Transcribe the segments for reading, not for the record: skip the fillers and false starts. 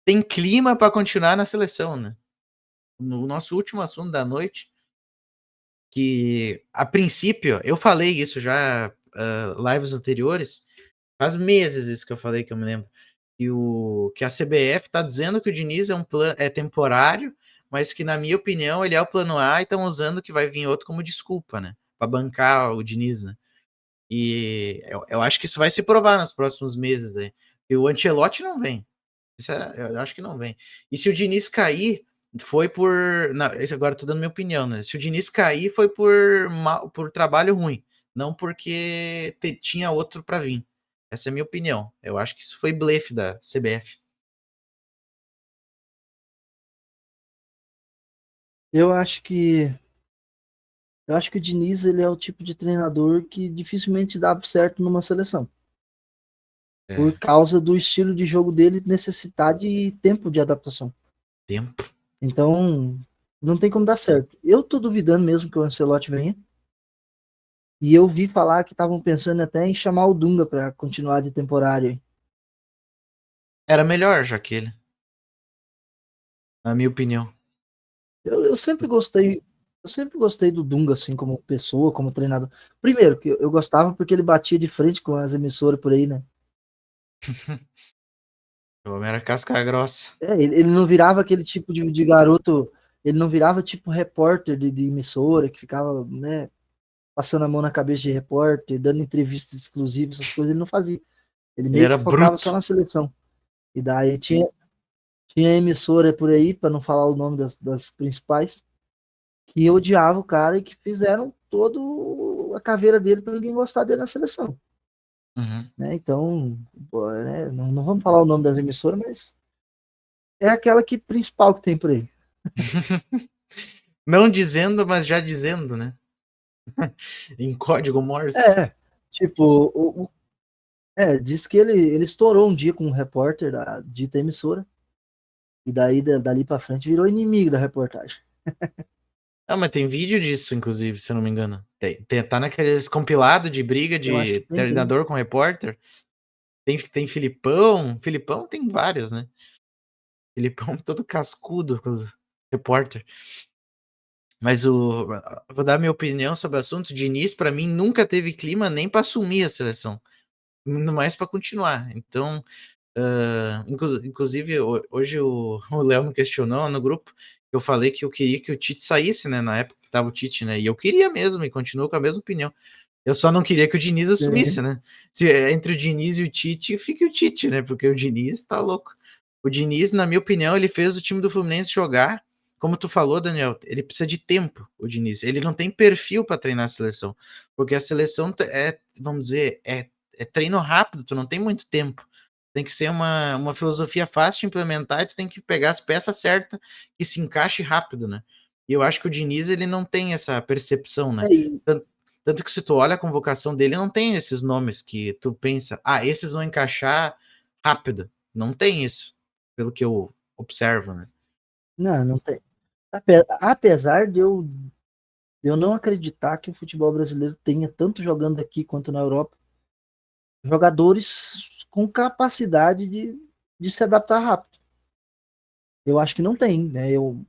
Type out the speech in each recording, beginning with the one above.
tem clima para continuar na seleção, né? No nosso último assunto da noite, que a princípio, eu falei isso já lives anteriores, faz meses isso que eu falei, que eu me lembro, que a CBF está dizendo que o Diniz é temporário, mas que, na minha opinião, ele é o plano A e estão usando que vai vir outro como desculpa, né? Para bancar o Diniz, né? E eu acho que isso vai se provar nos próximos meses aí. E o Ancelotti não vem. Eu acho que não vem. E se o Diniz cair, foi por. Não, agora eu tô dando minha opinião, né? Se o Diniz cair, foi por trabalho ruim. Não porque tinha outro para vir. Essa é a minha opinião. Eu acho que isso foi blefe da CBF. Eu acho que eu acho que o Diniz ele é o tipo de treinador que dificilmente dá certo numa seleção, por É, causa do estilo de jogo dele necessitar de tempo de adaptação. tempo. Então, não tem como dar certo. Eu tô duvidando mesmo que o Ancelotti venha. E eu vi falar que estavam pensando até em chamar o Dunga para continuar de temporário. Era melhor já que ele, na minha opinião. Eu sempre gostei do Dunga, assim, como pessoa, como treinador. Primeiro, que eu gostava porque ele batia de frente com as emissoras por aí, né? O homem era casca grossa. Ele não virava aquele tipo de garoto, ele não virava tipo repórter de emissora, que ficava, né, passando a mão na cabeça de repórter, dando entrevistas exclusivas, essas coisas, ele não fazia. Ele Ele meio era que focava bruto. só na seleção. E daí tinha emissora por aí, para não falar o nome das principais, que odiava o cara e que fizeram todo a caveira dele para ninguém gostar dele na seleção. Uhum. Né? Então, pô, né? Não vamos falar o nome das emissoras, mas é aquela que principal que tem por aí. Não dizendo, mas já dizendo, né? Em código Morse. É, tipo, diz que ele estourou um dia com um repórter da dita emissora, e daí dali pra frente virou inimigo da reportagem. Ah, mas tem vídeo disso, inclusive, se eu não me engano. Tá naqueles compilado de briga Eu acho de que tem. treinador com repórter. Tem Filipão. Filipão tem vários, né? Filipão todo cascudo com o repórter. Mas vou dar minha opinião sobre o assunto. O Diniz, para mim, nunca teve clima nem para assumir a seleção. No mais para continuar. Então, inclusive, hoje o Léo me questionou no grupo. Eu falei que eu queria que o Tite saísse, né? Na época que tava o Tite, né? E eu queria mesmo, e continuo com a mesma opinião. Eu só não queria que o Diniz assumisse, né? Se entre o Diniz e o Tite, fique o Tite, né? Porque o Diniz tá louco. O Diniz, na minha opinião, ele fez o time do Fluminense jogar. Como tu falou, Daniel, ele precisa de tempo, o Diniz. Ele não tem perfil para treinar a seleção. Porque a seleção vamos dizer, é treino rápido, tu não tem muito tempo. Tem que ser uma filosofia fácil de implementar e tu tem que pegar as peças certas que se encaixe rápido, né? E eu acho que o Diniz, ele não tem essa percepção, né? E, Tanto que se tu olha a convocação dele, não tem esses nomes que tu pensa, esses vão encaixar rápido. Não tem isso, pelo que eu observo, né? não tem. Apesar de eu não acreditar que o futebol brasileiro tenha, tanto jogando aqui quanto na Europa, jogadores com capacidade de se adaptar rápido. Eu acho que não tem, né? Eu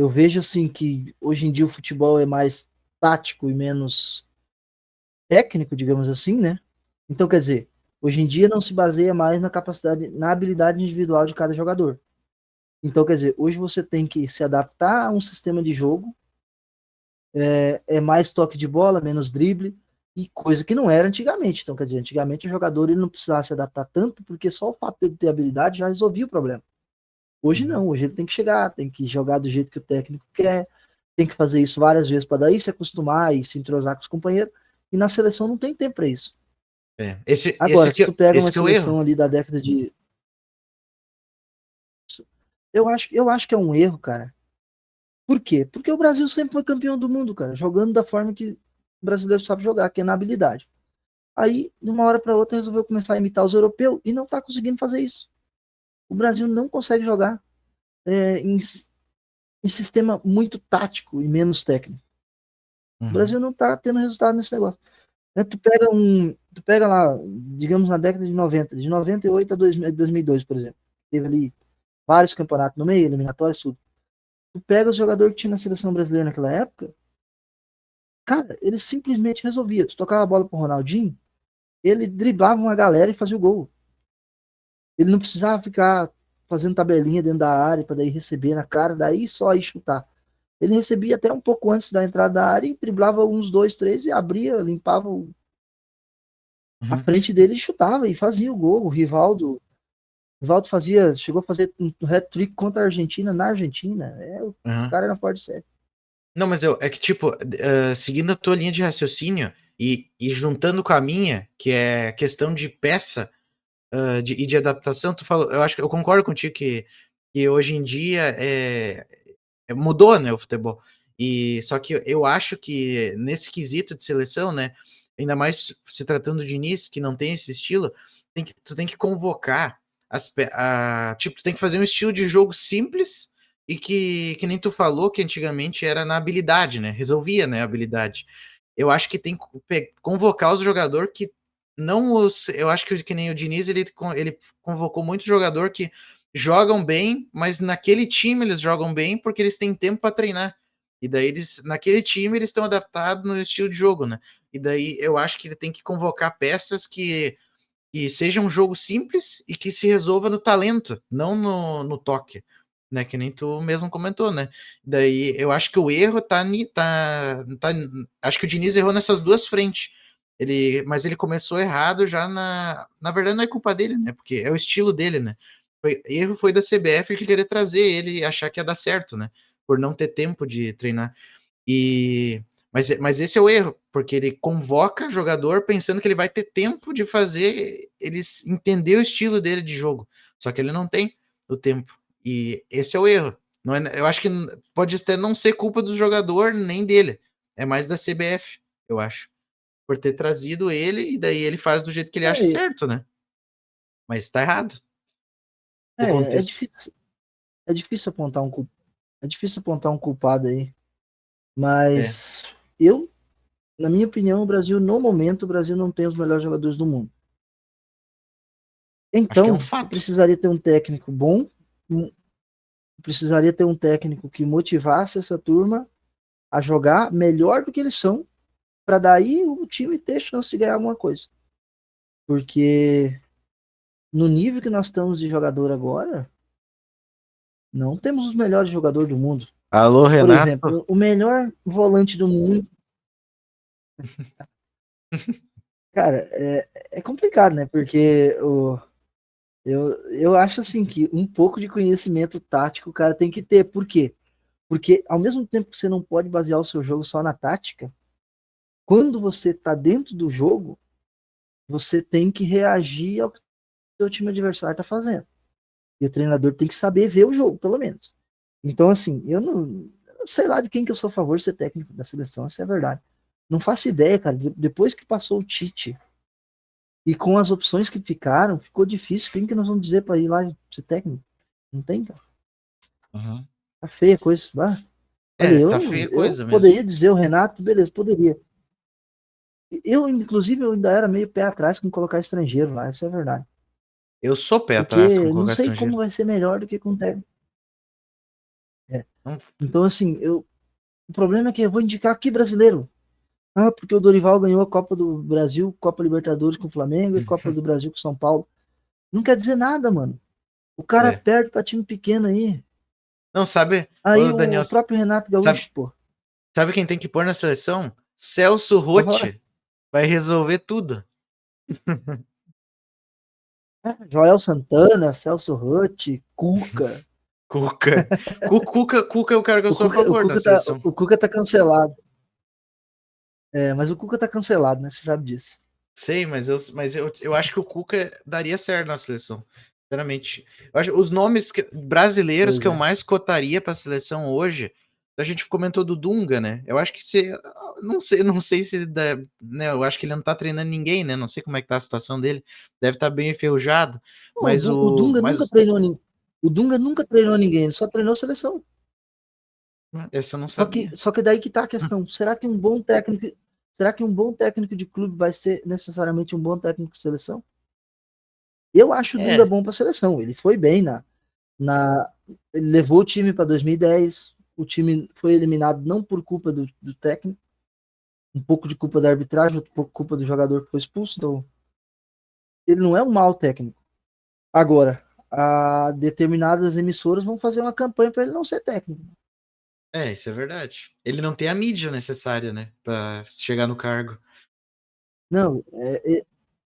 vejo assim que hoje em dia o futebol é mais tático e menos técnico, digamos assim, né? Então, quer dizer, hoje em dia não se baseia mais na capacidade, na habilidade individual de cada jogador. Então, quer dizer, hoje você tem que se adaptar a um sistema de jogo, é mais toque de bola, menos drible, e coisa que não era antigamente. Então, quer dizer, antigamente o jogador ele não precisava se adaptar tanto, porque só o fato dele ter habilidade já resolvia o problema. Hoje Uhum. não, hoje ele tem que chegar, tem que jogar do jeito que o técnico quer, tem que fazer isso várias vezes para daí se acostumar e se entrosar com os companheiros. E na seleção não tem tempo para isso. Esse Agora, se aqui, tu pega esse uma que é o erro. seleção ali da década de. Eu acho que é um erro, cara. Por quê? Porque o Brasil sempre foi campeão do mundo, cara, jogando da forma que o brasileiro sabe jogar, que é na habilidade. Aí, de uma hora para outra, resolveu começar a imitar os europeus e não tá conseguindo fazer isso. O Brasil não consegue jogar em sistema muito tático e menos técnico. O Uhum. Brasil não tá tendo resultado nesse negócio. Né? Tu pega lá, digamos, na década de 90, de 98 a 2002, por exemplo. Teve ali vários campeonatos no meio, eliminatórios, tudo. Tu pega os jogadores que tinha na seleção brasileira naquela época, cara, ele simplesmente resolvia. Tu tocava a bola pro Ronaldinho, ele driblava uma galera e fazia o gol. Ele não precisava ficar fazendo tabelinha dentro da área para daí receber na cara, daí só ir chutar. Ele recebia até um pouco antes da entrada da área e driblava uns 2, 3 e abria, limpava a Uhum, frente dele e chutava e fazia o gol. O Rivaldo fazia, chegou a fazer um hat-trick contra a Argentina na Argentina. Os uhum. caras eram fortes sério. Não, mas é que, tipo, seguindo a tua linha de raciocínio e juntando com a minha, que é questão de peça e de adaptação, tu falou, eu acho que eu concordo contigo que hoje em dia mudou, né, o futebol. E só que eu acho que nesse quesito de seleção, né, ainda mais se tratando de Diniz, que não tem esse estilo, tu tem que convocar tipo, tu tem que fazer um estilo de jogo simples e que nem tu falou que antigamente era na habilidade, né? Resolvia, né, a habilidade. Eu acho que tem que convocar os jogadores que não os, eu acho que nem o Diniz ele convocou muito jogador que jogam bem, mas naquele time eles jogam bem porque eles têm tempo para treinar. E daí eles, naquele time eles estão adaptados no estilo de jogo, né? E daí eu acho que ele tem que convocar peças que seja um jogo simples e que se resolva no talento, não no toque, né? Que nem tu mesmo comentou, né? Daí eu acho que o erro acho que o Diniz errou nessas duas frentes. Mas ele começou errado já na verdade não é culpa dele, né? Porque é o estilo dele, né? Erro foi da CBF que querer trazer ele e achar que ia dar certo, né? Por não ter tempo de treinar. E mas esse é o erro, porque ele convoca jogador pensando que ele vai ter tempo de fazer eles entender o estilo dele de jogo. Só que ele não tem o tempo. E esse é o erro. Não é, eu acho que pode até não ser culpa do jogador nem dele. É mais da CBF, eu acho. Por ter trazido ele e daí ele faz do jeito que ele acha É, certo, né? Mas tá errado o é contexto. difícil, é difícil apontar é difícil apontar um culpado aí. É, Mas eu, na minha opinião, o Brasil, no momento, o Brasil não tem os melhores jogadores do mundo. acho que é um Então, tu fato. precisaria ter um técnico bom, precisaria ter um técnico que motivasse essa turma a jogar melhor do que eles são, para daí o time ter chance de ganhar alguma coisa. Porque no nível que nós estamos de jogador agora, não temos os melhores jogadores do mundo. Alô, Por Renato? exemplo, o melhor volante do mundo, cara, é complicado, né? Porque eu acho assim que um pouco de conhecimento tático o cara tem que ter. Por quê? Porque ao mesmo tempo que você não pode basear o seu jogo só na tática, quando você tá dentro do jogo, você tem que reagir ao que o seu time adversário tá fazendo. E o treinador tem que saber ver o jogo, pelo menos. Então, assim, eu não sei lá de quem que eu sou a favor de ser técnico da seleção, essa é a verdade. Não faço ideia, cara. Depois que passou o Tite e com as opções que ficaram, ficou difícil. Quem que nós vamos dizer para ir lá ser técnico? Não tem, cara. Uhum. Tá feia a coisa. Ah, olha, É, tá eu, feia a eu coisa mesmo. poderia dizer o Renato, beleza, poderia. Inclusive, eu ainda era meio pé atrás com colocar estrangeiro lá, essa é a verdade. Eu sou pé atrás com Porque não colocar sei como estrangeiro. vai ser melhor do que com técnico. É. Não, Então, assim, o problema é que eu vou indicar aqui brasileiro. Ah, porque o Dorival ganhou a Copa do Brasil, Copa Libertadores com o Flamengo e Copa do Brasil com o São Paulo. Não quer dizer nada, mano. O cara é. perde pra time pequeno aí. Não, sabe, Aí ô Daniel, o próprio Renato sabe, Gaúcho, pô, sabe quem tem que pôr na seleção? Celso pode falar. Rotti. Vai resolver tudo. Joel Santana, Celso Rotti, Cuca. Cuca. Cuca é o cara que eu O sou a Cuca, o favor na Cuca tá, seleção. o Cuca tá cancelado. É, mas o Cuca tá cancelado, né? Você sabe disso. Sei, mas eu acho que o Cuca daria certo na seleção. Sinceramente. Eu acho, os nomes brasileiros Pois que eu é. mais cotaria para a seleção hoje, a gente comentou do Dunga, né? Eu acho que se. Não sei se. Né, eu acho que ele não tá treinando ninguém, né? Não sei como é que tá a situação dele. Deve estar bem enferrujado. Pô, Mas O o. Dunga nunca Mas. treinou ninguém. O Dunga nunca treinou ninguém, ele só treinou seleção. Essa eu não Só que, sabia. só que daí que tá a questão. Será que um bom técnico de clube vai ser necessariamente um bom técnico de seleção? Eu acho o Dunga É. bom para seleção. Ele foi bem Na, ele levou o time para 2010. O time foi eliminado não por culpa do técnico, um pouco de culpa da arbitragem, outro pouco culpa do jogador que foi expulso. Então, ele não é um mau técnico. Agora, determinadas emissoras vão fazer uma campanha para ele não ser técnico. Isso é verdade. Ele não tem a mídia necessária, né, pra chegar no cargo. Não,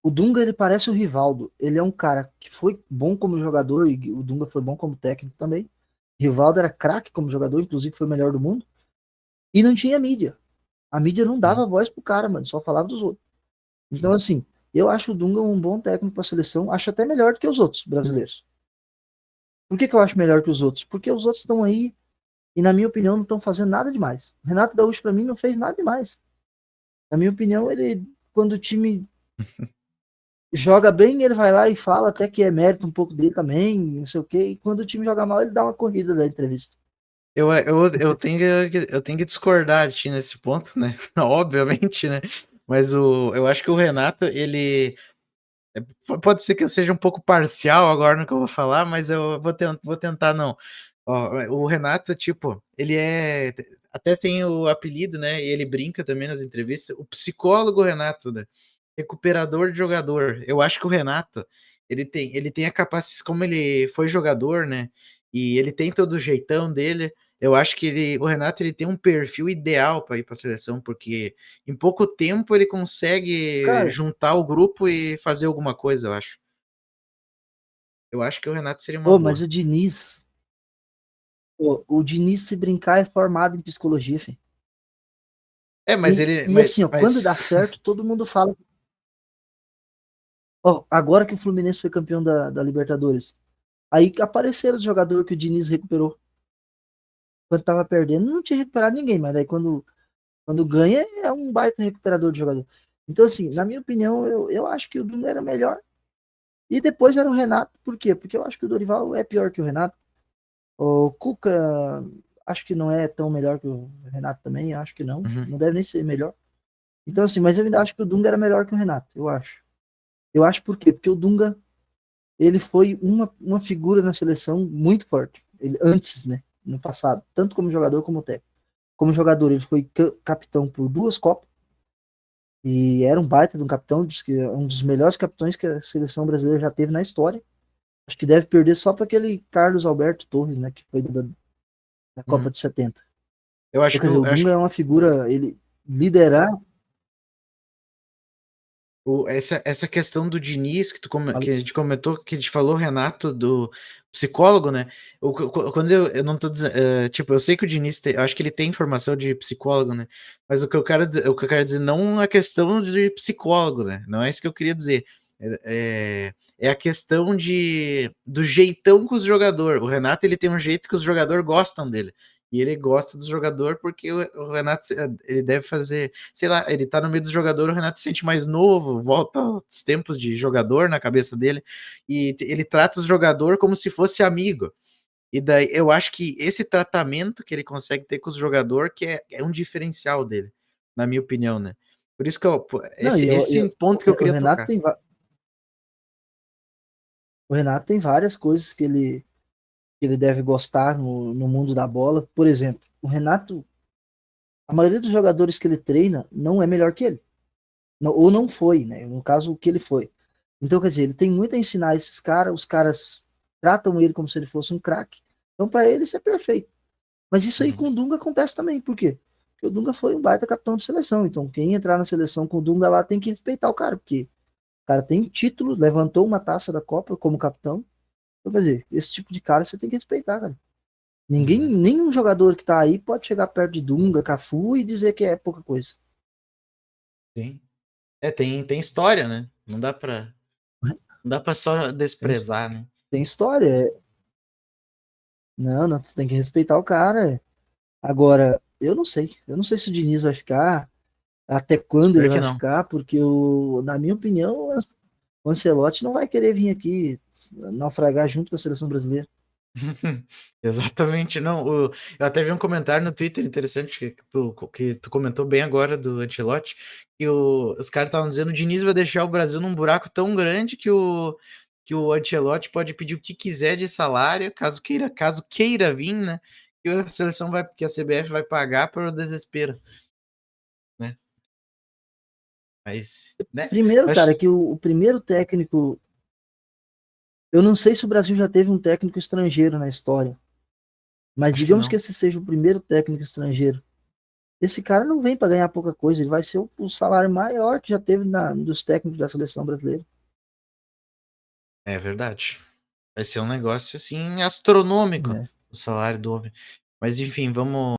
o Dunga ele parece o Rivaldo. Ele é um cara que foi bom como jogador e o Dunga foi bom como técnico também. Rivaldo era craque como jogador, inclusive foi o melhor do mundo. E não tinha mídia. A mídia não dava Sim. voz pro cara, mano, só falava dos outros. Então, assim, eu acho o Dunga um bom técnico para a seleção, acho até melhor do que os outros brasileiros. Por que eu acho melhor que os outros? Porque os outros estão aí e, na minha opinião, não estão fazendo nada demais. O Renato Gaúcho, para mim, não fez nada demais. Na minha opinião, ele, quando o time joga bem, ele vai lá e fala até que é mérito um pouco dele também, não sei o quê. E quando o time joga mal, ele dá uma corrida da entrevista. Eu tenho que discordar de ti nesse ponto, né? Obviamente, né? Mas eu acho que o Renato, ele. Pode ser que eu seja um pouco parcial agora no que eu vou falar, mas eu vou tentar não. Ó, o Renato, tipo, ele é. Até tem o apelido, né? E ele brinca também nas entrevistas. O psicólogo Renato, né? Recuperador de jogador. Eu acho que o Renato, ele tem a capacidade, como ele foi jogador, né? E ele tem todo o jeitão dele. Eu acho que o Renato ele tem um perfil ideal para ir para a seleção, porque em pouco tempo ele consegue Cara, juntar o grupo e fazer alguma coisa, eu acho. Eu acho que o Renato seria uma ô, mas boa. o Diniz, se brincar, é formado em psicologia, filho. Mas E, ele. e assim, ó, quando Mas dá certo, todo mundo fala. Ó, agora que o Fluminense foi campeão da Libertadores, aí que apareceram os jogadores que o Diniz recuperou. Quando tava perdendo, não tinha recuperado ninguém, mas aí quando ganha, é um baita recuperador de jogador. Então, assim, na minha opinião, eu acho que o Dunga era melhor. E depois era o Renato, por quê? Porque eu acho que o Dorival é pior que o Renato. O Cuca, acho que não é tão melhor que o Renato também, acho que não. uhum. Não deve nem ser melhor. Então, assim, mas eu ainda acho que o Dunga era melhor que o Renato, eu acho. Eu acho por quê? Porque o Dunga, ele foi uma figura na seleção muito forte. Ele, antes, né? No passado, tanto como jogador como técnico. Como jogador, ele foi capitão por duas Copas e era um baita de um capitão, diz que é um dos melhores capitães que a seleção brasileira já teve na história. Acho que deve perder só para aquele Carlos Alberto Torres, né? Que foi da Copa Uhum. de 70. Eu Então, acho quer que dizer, o eu acho Dunga é uma figura, ele liderar. essa questão do Diniz que a gente comentou, que a gente falou, Renato, do psicólogo, né? Quando eu não tô dizendo, tipo, eu sei que o Diniz eu acho que ele tem formação de psicólogo, né? Mas o que eu quero dizer não é a questão de psicólogo, né? Não é isso que eu queria dizer. É a questão do jeitão com os jogadores. O Renato ele tem um jeito que os jogadores gostam dele. E ele gosta do jogador porque o Renato ele deve fazer, sei lá, ele tá no meio do jogador, o Renato se sente mais novo, volta aos tempos de jogador na cabeça dele, e ele trata o jogador como se fosse amigo. E daí eu acho que esse tratamento que ele consegue ter com os jogadores que é um diferencial dele, na minha opinião, né? Por isso que Não, esse ponto que eu o queria Renato tocar. tem, o Renato tem várias coisas que ele deve gostar no mundo da bola. Por exemplo, o Renato, a maioria dos jogadores que ele treina não é melhor que ele. Ou não foi, né? No caso, o que ele foi. Então, quer dizer, ele tem muito a ensinar esses caras, os caras tratam ele como se ele fosse um craque. Então, para ele, isso é perfeito. Mas isso aí Uhum. com o Dunga acontece também. Por quê? Porque o Dunga foi um baita capitão de seleção. Então, quem entrar na seleção com o Dunga lá tem que respeitar o cara, porque o cara tem título, levantou uma taça da Copa como capitão. Então, quer dizer, esse tipo de cara você tem que respeitar, cara. Ninguém, Uhum. nenhum jogador que tá aí pode chegar perto de Dunga, Cafu e dizer que é pouca coisa. Sim. Tem história, né? Não dá pra só Tem, desprezar, né? tem história. Não, não, você tem que respeitar o cara. Agora, eu não sei. Eu não sei se o Diniz vai ficar, até quando ele Espero que vai não. ficar, porque na minha opinião, o Ancelotti não vai querer vir aqui naufragar junto com a seleção brasileira. Exatamente, não. Eu até vi um comentário no Twitter interessante que tu comentou bem agora do Ancelotti, que os caras estavam dizendo que o Diniz vai deixar o Brasil num buraco tão grande que o Ancelotti pode pedir o que quiser de salário, caso queira vir, né? Que a seleção que a CBF vai pagar por desespero, né? Mas, né? Primeiro, cara, Acho, que o primeiro técnico. Eu não sei se o Brasil já teve um técnico estrangeiro na história, mas acho que digamos que não. esse seja o primeiro técnico estrangeiro. Esse cara não vem para ganhar pouca coisa, ele vai ser o salário maior que já teve dos técnicos da seleção brasileira. É verdade. Vai ser um negócio assim astronômico Né? o salário do homem. Mas enfim, vamos